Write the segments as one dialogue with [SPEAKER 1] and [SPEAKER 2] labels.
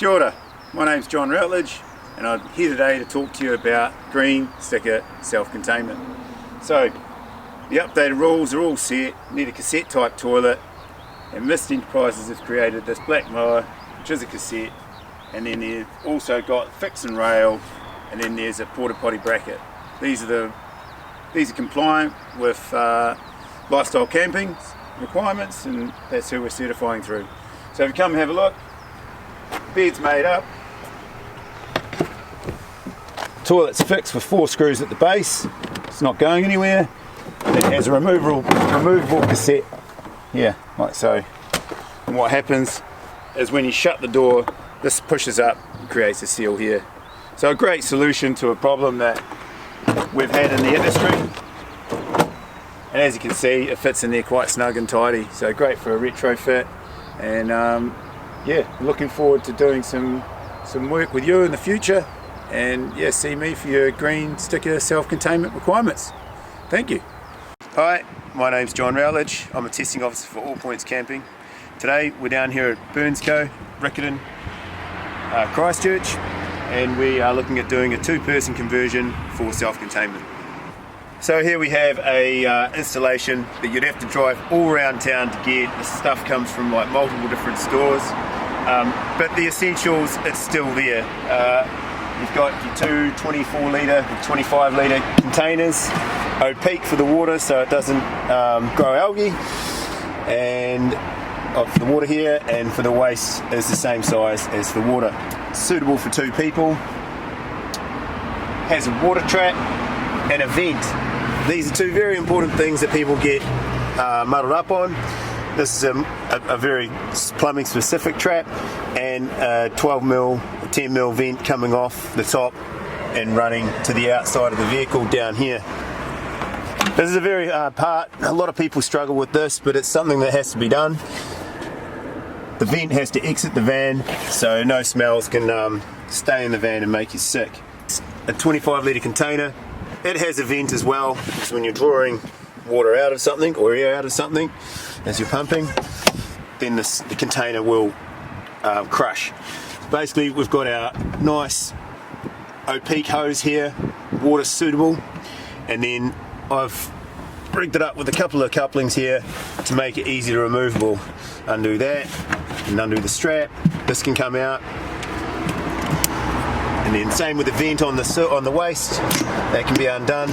[SPEAKER 1] Kia ora, my name's John Routledge and I'm here today to talk to you about green sticker self-containment. So the updated rules are all set. You need a cassette type toilet, and Mist Enterprises have created this black mower which is a cassette, and then they've also got fix and rail, and then there's a porta potty bracket. These are compliant with lifestyle camping requirements, and that's who we're certifying through. So if you come and have a look, bed's made up, toilet's fixed with 4 screws at the base, it's not going anywhere. It has a removable cassette here, like so. And what happens is when you shut the door, this pushes up and creates a seal here. So a great solution to a problem that we've had in the industry. And as you can see, it fits in there quite snug and tidy, so great for a retrofit. And yeah, looking forward to doing some work with you in the future, and yeah, see me for your green sticker self-containment requirements. Thank you. Hi, my name's John Routledge. I'm a testing officer for All Points Camping. Today we're down here at Burnsco, Riccarton, Christchurch, and we are looking at doing a 2-person conversion for self-containment. So here we have a installation that you'd have to drive all around town to get. The stuff comes from like multiple different stores, but the essentials, it's still there. You've got your 2 24 litre, 25 litre containers, opaque for the water so it doesn't grow algae, and for the water here, and for the waste is the same size as the water. It's suitable for 2 people. Has a water trap and a vent. These are 2 very important things that people get muddled up on. This is a very plumbing specific trap, and a 12mm, 10mm vent coming off the top and running to the outside of the vehicle down here. This is a very hard part. A lot of people struggle with this, but it's something that has to be done. The vent has to exit the van so no smells can stay in the van and make you sick. A 25 litre container. It has a vent as well, because when you're drawing water out of something or air out of something as you're pumping, then the container will crush. Basically, we've got our nice opaque hose here, water suitable, and then I've rigged it up with a couple of couplings here to make it easy to removable. Undo that and undo the strap. This can come out. And then same with the vent on the waist, that can be undone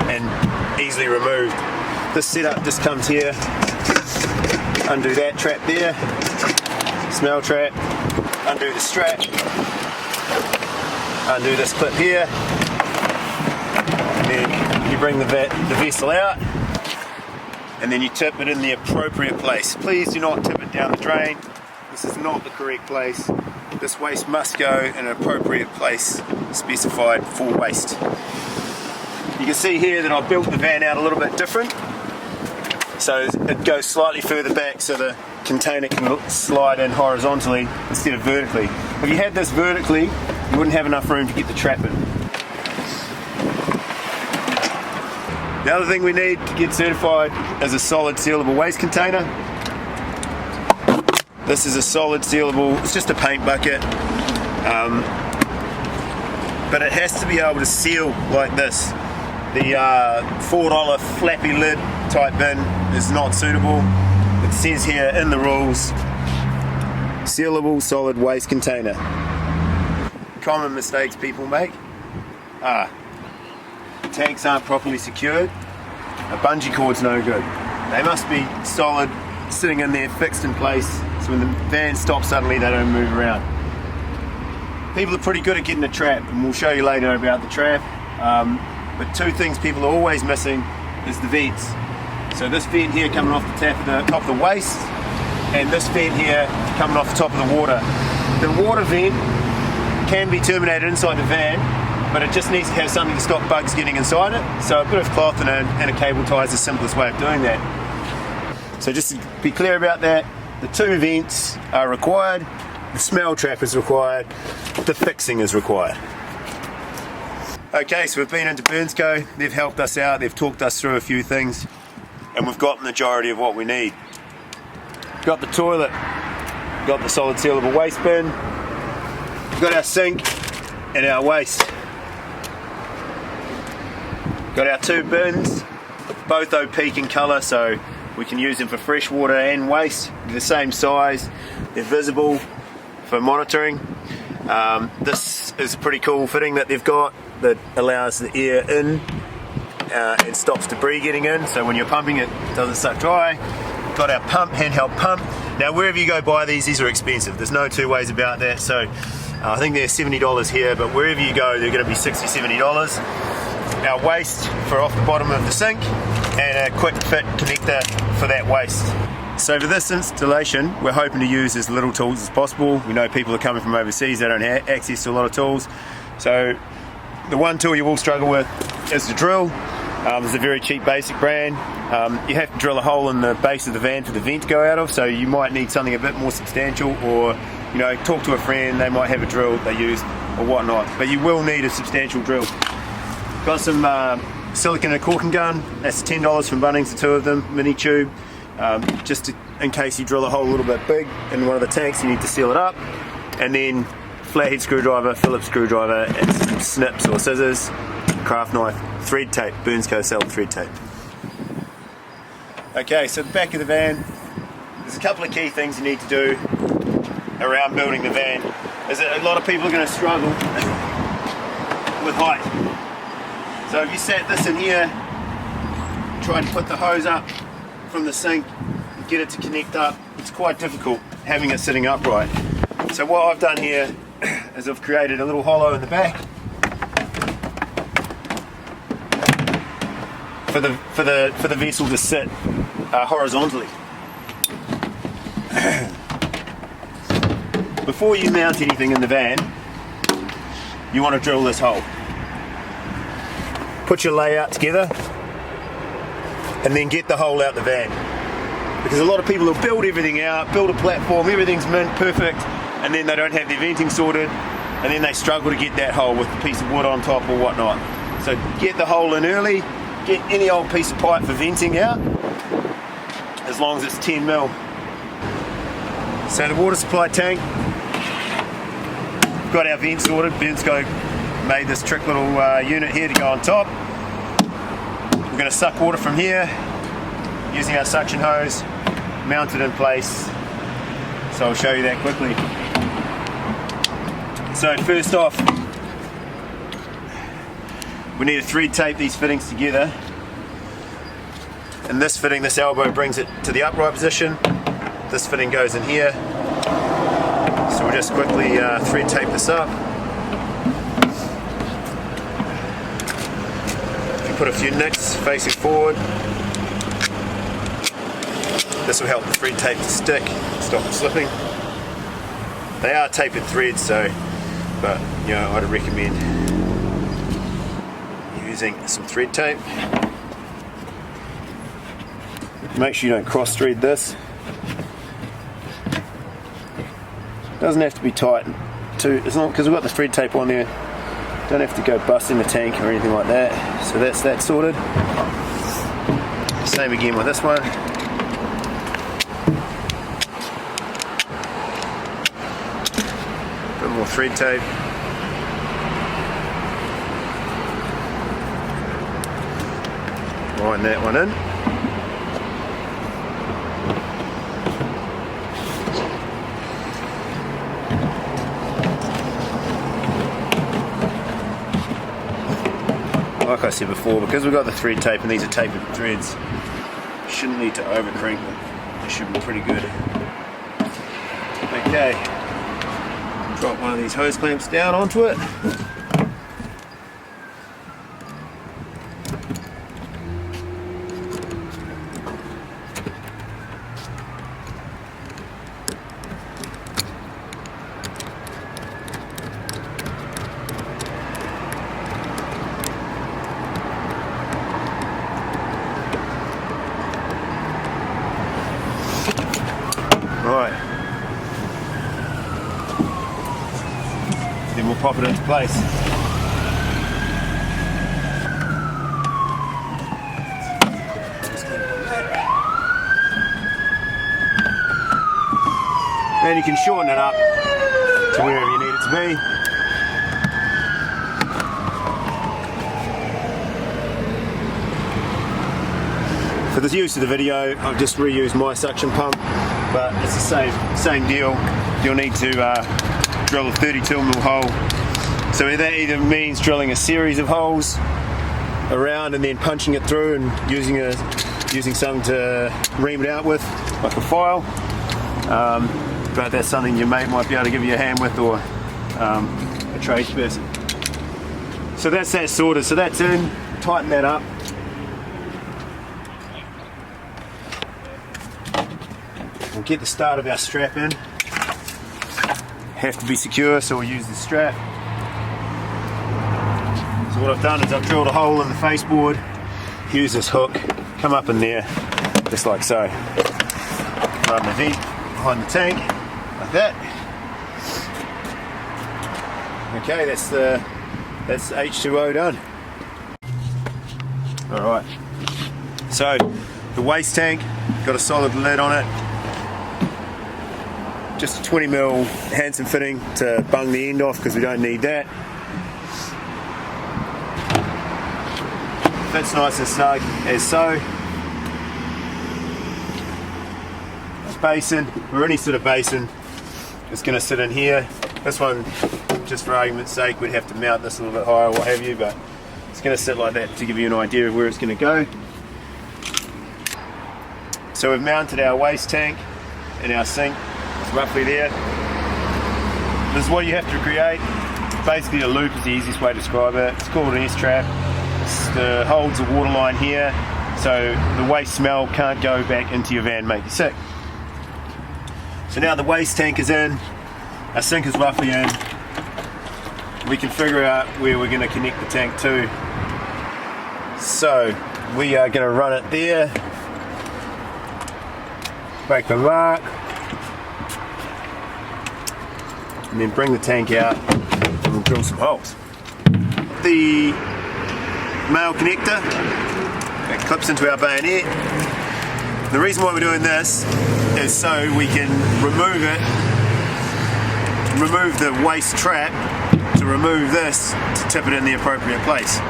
[SPEAKER 1] and easily removed. This setup just comes here, undo that trap there, smell trap, undo the strap, undo this clip here, and then you bring the vessel out, and then you tip it in the appropriate place. Please do not tip it down the drain. This is not the correct place. This waste must go in an appropriate place specified for waste. You can see here that I've built the van out a little bit different. So it goes slightly further back so the container can slide in horizontally instead of vertically. If you had this vertically, you wouldn't have enough room to get the trap in. The other thing we need to get certified is a solid sealable waste container. This is a solid sealable, it's just a paint bucket, but it has to be able to seal like this. The $4 flappy lid type bin is not suitable. It says here in the rules, sealable solid waste container. Common mistakes people make are tanks aren't properly secured, a bungee cord's no good. They must be solid, sitting in there fixed in place, so when the van stops suddenly they don't move around. People are pretty good at getting a trap, and we'll show you later about the trap. But 2 things people are always missing is the vents. So this vent here coming off the top of the waste, and this vent here coming off the top of the water. The water vent can be terminated inside the van, but it just needs to have something to stop bugs getting inside it. So a bit of cloth and a cable tie is the simplest way of doing that. So just to be clear about that, the 2 vents are required, the smell trap is required, the fixing is required. Okay, so we've been into Burnsco, they've helped us out, they've talked us through a few things, and we've got the majority of what we need. Got the toilet, got the solid sealable waste bin, got our sink and our waste. Got our two bins, both opaque in colour, so we can use them for fresh water and waste. They're the same size, they're visible for monitoring. This is a pretty cool fitting that they've got that allows the air in and stops debris getting in, so when you're pumping it doesn't suck dry. Got our pump, handheld pump. Now wherever you go buy these are expensive, there's no two ways about that, so I think they're $70 here, but wherever you go they're going to be $60, $70. Our waste for off the bottom of the sink and a quick fit connector for that waste. So for this installation we're hoping to use as little tools as possible. We know people are coming from overseas, they don't have access to a lot of tools, so the one tool you will struggle with is the drill. It's a very cheap basic brand. You have to drill a hole in the base of the van for the vent to go out of, so you might need something a bit more substantial, or you know, talk to a friend, they might have a drill they use or whatnot, but you will need a substantial drill. Got some silicone and a corking gun, that's $10 from Bunnings, the two of them, mini tube, just in case you drill a hole a little bit big in one of the tanks, you need to seal it up. And then flathead screwdriver, Phillips screwdriver, and some snips or scissors, craft knife, thread tape, Burns Co. sell thread tape. Okay, so the back of the van, there's a couple of key things you need to do around building the van. Is that a lot of people are going to struggle with height. So if you set this in here, try and put the hose up from the sink, get it to connect up, it's quite difficult having it sitting upright. So what I've done here is I've created a little hollow in the back for the vessel to sit horizontally. Before you mount anything in the van, you want to drill this hole. Put your layout together and then get the hole out the van, because a lot of people will build everything out, build a platform, everything's mint, perfect, and then they don't have their venting sorted, and then they struggle to get that hole with a piece of wood on top or whatnot. So get the hole in early, get any old piece of pipe for venting out, as long as it's 10 mil. So the water supply tank, got our vent sorted. Burns Co made this trick little unit here to go on top. We're going to suck water from here using our suction hose, mounted in place. So I'll show you that quickly. So first off, we need to thread tape these fittings together. And this fitting, this elbow brings it to the upright position. This fitting goes in here. So we'll just quickly thread tape this up. Put a few nicks facing forward. This will help the thread tape to stick, stop it slipping. They are tapered threads, so, but you know, I'd recommend using some thread tape. Make sure you don't cross thread this. Doesn't have to be tight too, as long because we've got the thread tape on there. Don't have to go busting the tank or anything like that. So that's that sorted. Same again with this one. Bit more thread tape. Line that one in. Like I said before, because we've got the thread tape and these are tapered threads, shouldn't need to over crank them. They should be pretty good. Okay, drop one of these hose clamps down onto it. Right, then we'll pop it into place. And you can shorten it up to wherever you need it to be. For the use of the video, I've just reused my suction pump, but it's the same deal. You'll need to drill a 32mm hole. So that either means drilling a series of holes around and then punching it through and using something to ream it out with, like a file. But that's something your mate might be able to give you a hand with, or a tradesperson. So that's that sorted. So that's in. Tighten that up. We'll get the start of our strap in. Have to be secure, so we'll use the strap. So what I've done is I've drilled a hole in the faceboard, use this hook, come up in there, just like so. Run the vent behind the tank, like that. Okay, that's H2O done. Alright, so the waste tank, got a solid lid on it. Just a 20mm Hansen fitting to bung the end off because we don't need that. Fits nice and snug as so. A basin, or any sort of basin, is going to sit in here. This one, just for argument's sake, we'd have to mount this a little bit higher or what have you, but it's going to sit like that to give you an idea of where it's going to go. So we've mounted our waste tank and our sink. It's roughly there. This is what you have to create. Basically a loop is the easiest way to describe it. It's called an S-trap. It holds the water line here, so the waste smell can't go back into your van and make you sick. So now the waste tank is in, our sink is roughly in. We can figure out where we're going to connect the tank to. So we are going to run it there, make a mark, and then bring the tank out and we'll drill some holes. The male connector that clips into our bayonet. The reason why we're doing this is so we can remove the waste trap, to remove this to tip it in the appropriate place.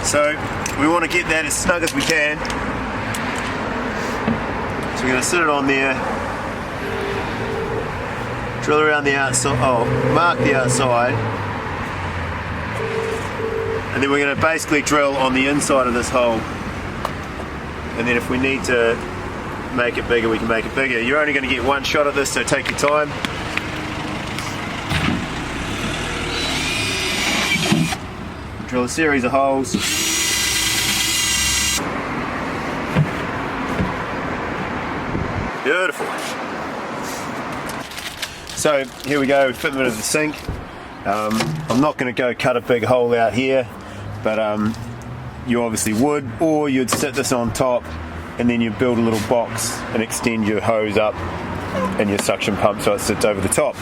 [SPEAKER 1] So we want to get that as snug as we can. So we're going to sit it on there, drill around the outside, mark the outside, and then we're going to basically drill on the inside of this hole, and then if we need to make it bigger, we can make it bigger. You're only going to get one shot at this, so take your time. Drill a series of holes. Beautiful. So here we go, fitment of the sink. I'm not going to go cut a big hole out here, but you obviously would, or you'd sit this on top and then you build a little box and extend your hose up and your suction pump so it sits over the top.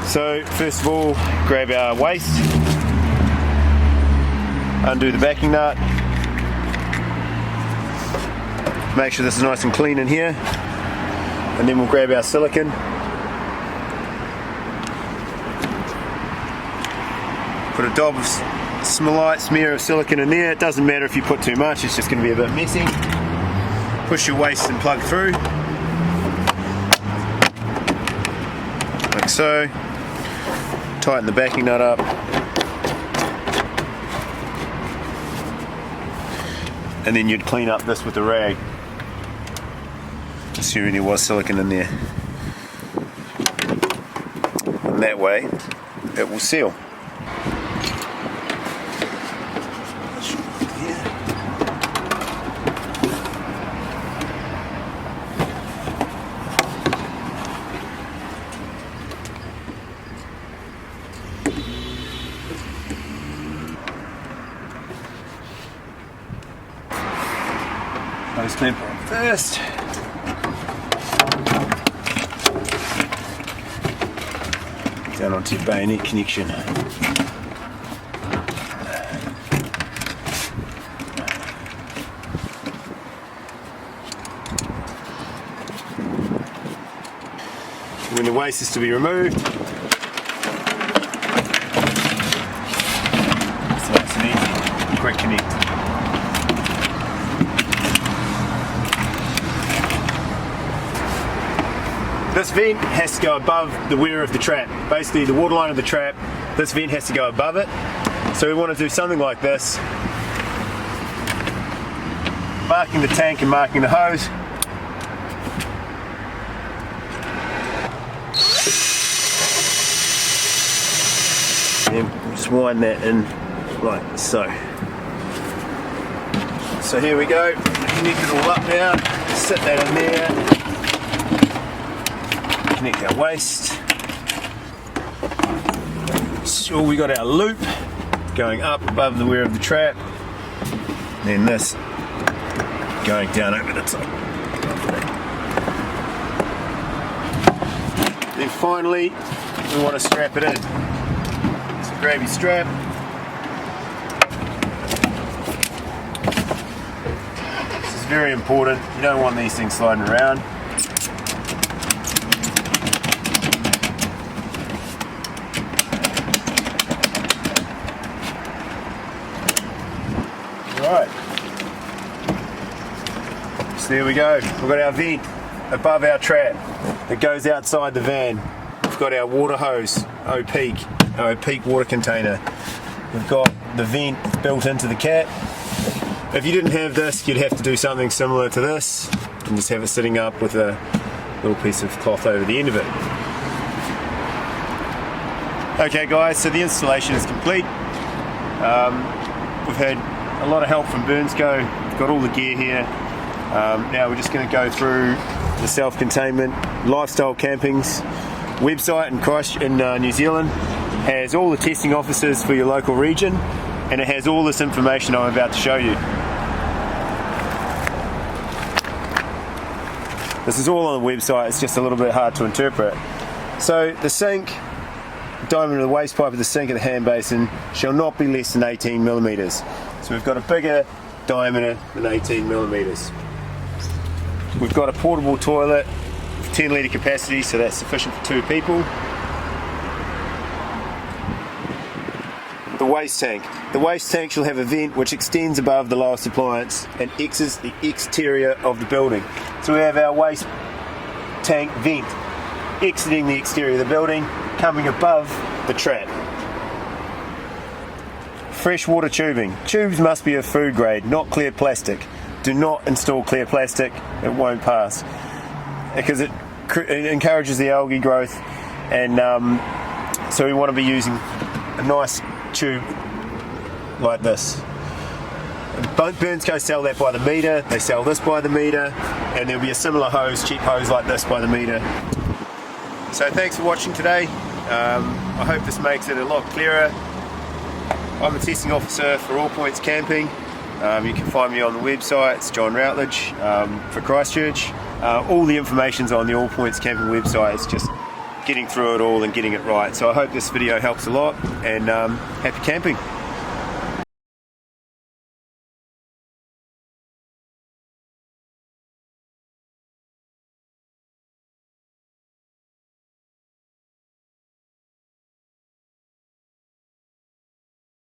[SPEAKER 1] So first of all, grab our waste, undo the backing nut, make sure this is nice and clean in here, and then we'll grab our silicone. Put a dab of smear of silicone in there. It doesn't matter if you put too much, it's just going to be a bit messy. Push your waste and plug through, like so. Tighten the backing nut up, and then you'd clean up this with a rag, assuming there was silicone in there, and that way it will seal. Hose clamp on first. Down onto your bayonet connection. When the waste is to be removed, disconnect. This vent has to go above the weir of the trap. Basically the waterline of the trap, this vent has to go above it. So we want to do something like this. Marking the tank and marking the hose. And then just wind that in like so. So here we go, connect it all up now, sit that in there. Connect our waste. So we got our loop going up above the weir of the trap. Then this going down over the top. Then finally we want to strap it in. So grab your strap. This is very important. You don't want these things sliding around. Alright, so there we go, we've got our vent above our trap that goes outside the van. We've got our water hose, our peak water container. We've got the vent built into the cat. If you didn't have this, you'd have to do something similar to this and just have it sitting up with a little piece of cloth over the end of it. Okay guys, so the installation is complete. We've had a lot of help from Burnsco. We've got all the gear here. Now we're just going to go through the self-containment lifestyle camping's website in New Zealand. Has all the testing officers for your local region, and it has all this information I'm about to show you. This is all on the website, it's just a little bit hard to interpret. So the sink, diameter of the waste pipe of the sink of the hand basin shall not be less than 18 millimeters. So we've got a bigger diameter than 18 millimeters. We've got a portable toilet with 10 litre capacity, so that's sufficient for 2 people. The waste tank. The waste tank shall have a vent which extends above the lowest appliance and exits the exterior of the building. So we have our waste tank vent exiting the exterior of the building, coming above the trap. Freshwater tubing. Tubes must be of food grade, not clear plastic. Do not install clear plastic, it won't pass. Because it encourages the algae growth, and so we want to be using a nice tube like this. Burnsco sell that by the metre, they sell this by the metre, and there'll be a similar hose, cheap hose like this by the metre. So thanks for watching today. I hope this makes it a lot clearer. I'm a testing officer for All Points Camping. You can find me on the website, it's John Routledge for Christchurch. All the information's on the All Points Camping website. It's just getting through it all and getting it right. So I hope this video helps a lot, and happy camping.